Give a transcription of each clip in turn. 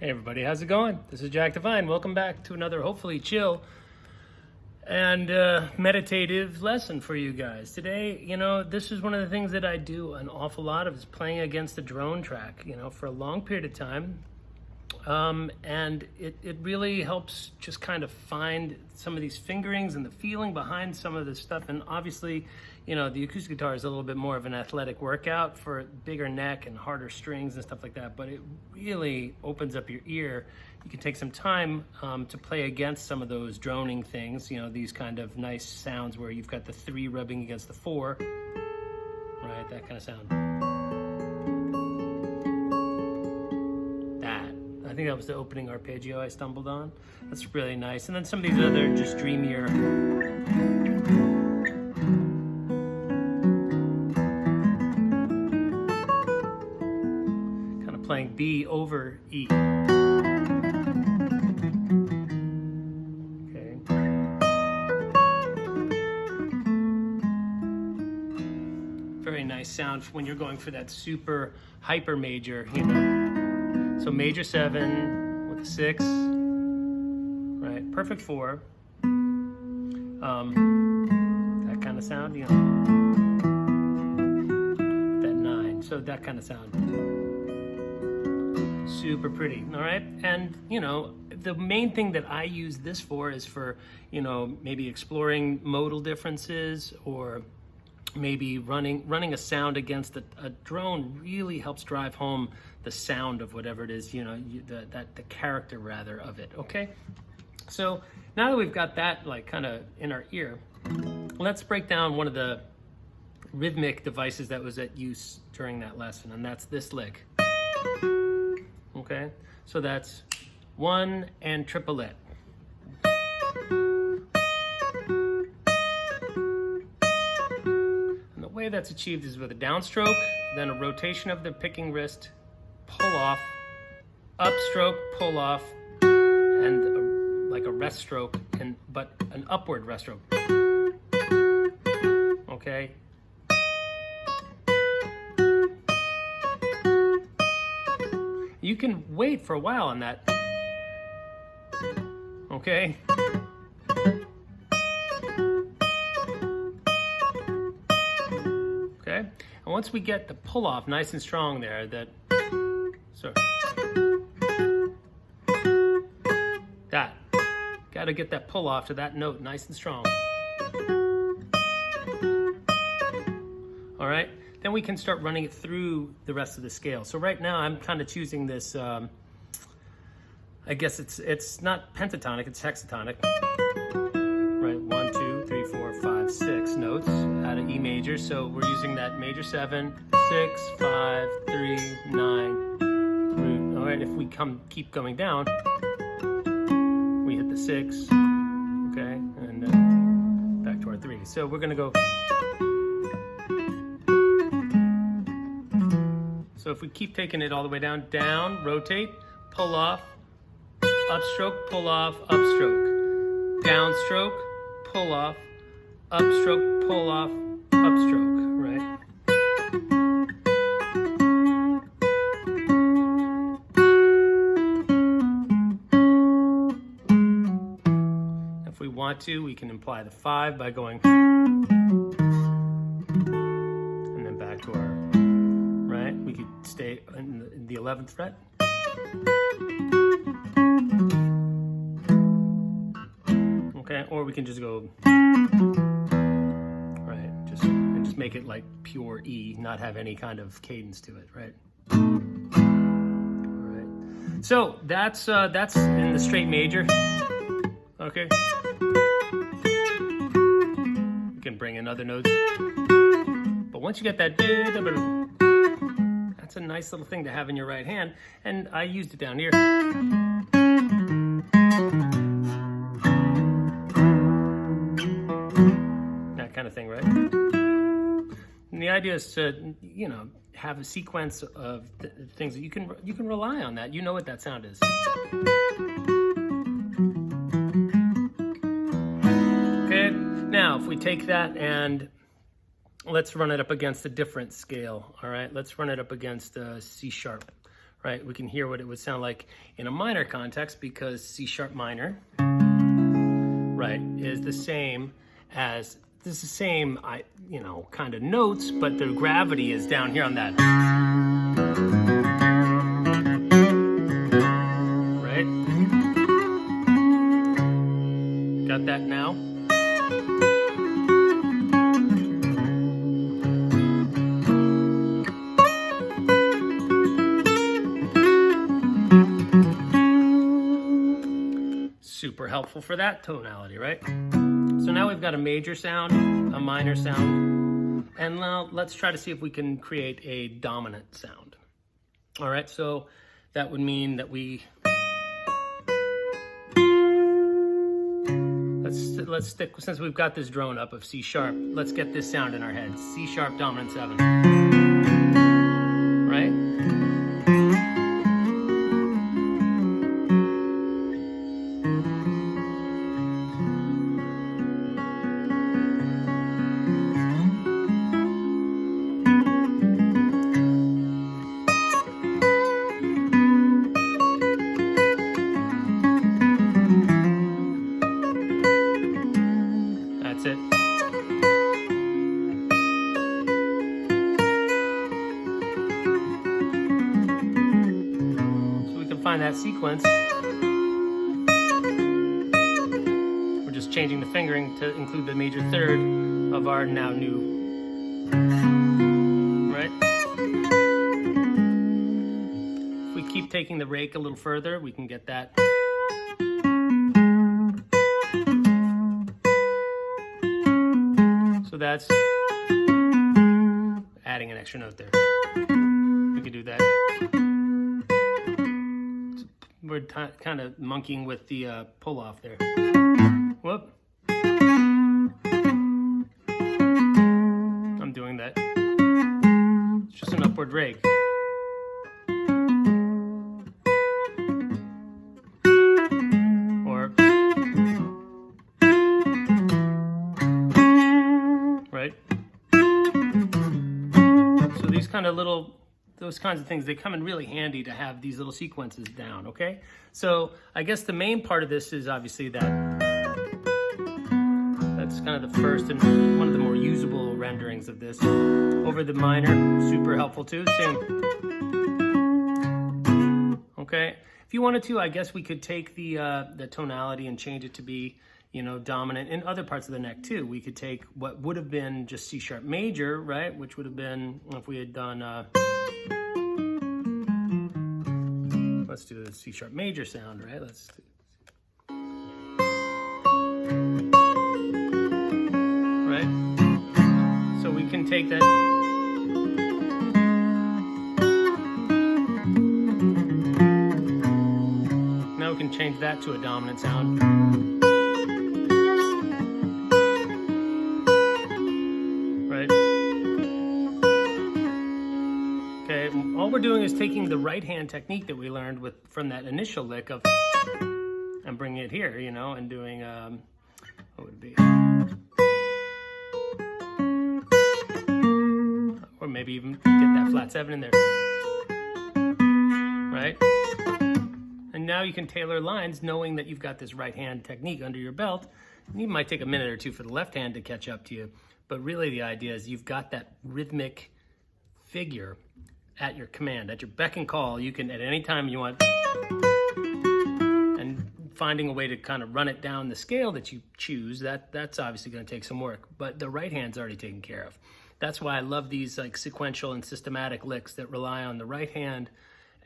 Hey everybody, how's it going? This is Jack Divine. Welcome back to another hopefully chill and meditative lesson for you guys. Today, this is one of the things that I do an awful lot of is playing against the drone track, for a long period of time. And it really helps just kind of find some of these fingerings and the feeling behind some of this stuff. And obviously, the acoustic guitar is a little bit more of an athletic workout for bigger neck and harder strings and stuff like that, but it really opens up your ear. You can take some time to play against some of those droning things, these kind of nice sounds where you've got the 3 rubbing against the 4, right? That kind of sound. I think that was the opening arpeggio I stumbled on. That's really nice. And then some of these other just dreamier. Kind of playing B over E. Okay. Very nice sound when you're going for that super hyper major, So major 7 with a 6, right? Perfect 4. That kind of sound, that 9. So that kind of sound. Super pretty, all right? And, the main thing that I use this for is for, maybe exploring modal differences, or maybe running a sound against a drone really helps drive home the sound of whatever it is, the character rather of it, okay? So now that we've got that like kind of in our ear, let's break down one of the rhythmic devices that was at use during that lesson, and that's this lick, okay? So that's 1 and triplet. The way that's achieved is with a downstroke, then a rotation of the picking wrist, pull off, upstroke, pull off, and like a rest stroke, but an upward rest stroke. Okay. You can wait for a while on that. Okay. Okay, and once we get the pull off nice and strong there, got to get that pull off to that note nice and strong. All right, then we can start running it through the rest of the scale. So right now I'm kind of choosing this, I guess it's not pentatonic, it's hexatonic. Right, 1, 2, 3, 4, 5, 6 notes out of E major. So we're using that major 7, 6, 5, 3, 9. All right, if we keep going down, we hit the 6, okay, and then back to our 3. So we're gonna go. So if we keep taking it all the way down, rotate, pull off, upstroke, pull off, upstroke, downstroke, pull off, upstroke, pull off, upstroke, right? If we want to, we can imply the 5 by going and then back to our, right? We could stay in the 11th fret. Okay, or we can just go, right, just make it like pure E, not have any kind of cadence to it, right? All right. So that's in the straight major. Okay. You can bring in other notes, but once you get that, that's a nice little thing to have in your right hand, and I used it down here. Kind of thing, right? And the idea is to, have a sequence of things that you can rely on. That what that sound is. Okay. Now, if we take that and let's run it up against a different scale. All right. Let's run it up against C sharp. right? We can hear what it would sound like in a minor context, because C sharp minor, right, is the same as, this is the same, you know, kind of notes, but the gravity is down here on that. Right? Got that now? Super helpful for that tonality, right? So now we've got a major sound, a minor sound, and now let's try to see if we can create a dominant sound. All right, so that would mean that let's stick, since we've got this drone up of C sharp, let's get this sound in our head. C sharp dominant 7, right? That's it. So we can find that sequence. We're just changing the fingering to include the major third of our now new, right? If we keep taking the rake a little further, we can get that. So that's adding an extra note there. We could do that. We're kind of monkeying with the pull off there. Whoop. I'm doing that. It's just an upward rake. Or, right? So these kind of little, those kinds of things, they come in really handy to have these little sequences down, okay? So I guess the main part of this is obviously that that's kind of the first and one of the more usable renderings of this. Over the minor, super helpful too, same. Okay, if you wanted to, I guess we could take the tonality and change it to be, you know, dominant in other parts of the neck too. We could take what would have been just C sharp major, right? Which would have been, if we had done, let's do the C sharp major sound, right? Let's do, right? So we can take that. Now we can change that to a dominant sound. Right? Okay, all we're doing is taking the right hand technique that we learned from that initial lick of, and bringing it here, you know, and doing, what would it be? Or maybe even get that flat 7 in there. Right? And now you can tailor lines knowing that you've got this right hand technique under your belt. And it might take a minute or two for the left hand to catch up to you. But really the idea is you've got that rhythmic figure at your command, at your beck and call. You can, at any time you want, and finding a way to kind of run it down the scale that you choose, that's obviously going to take some work. But the right hand's already taken care of. That's why I love these like sequential and systematic licks that rely on the right hand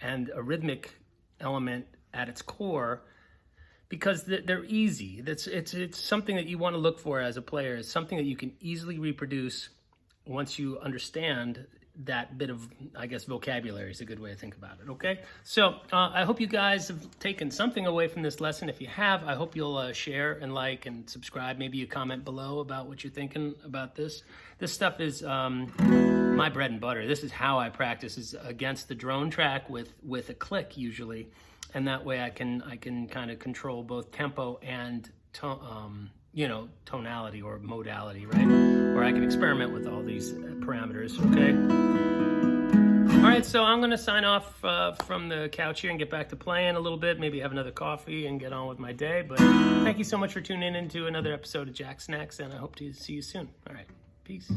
and a rhythmic element at its core, because they're easy. It's something that you want to look for as a player. It's something that you can easily reproduce once you understand that bit of, I guess, vocabulary is a good way to think about it, okay? So I hope you guys have taken something away from this lesson. If you have, I hope you'll share and like and subscribe. Maybe you comment below about what you're thinking about this. This stuff is my bread and butter. This is how I practice, is against the drone track with a click usually. And that way I can kind of control both tempo and you know, tonality or modality, right? Or I can experiment with all these parameters, okay? right, so I'm going to sign off from the couch here and get back to playing a little bit, maybe have another coffee and get on with my day. But thank you so much for tuning in to another episode of Jacksnax, and I hope to see you soon. All right, peace.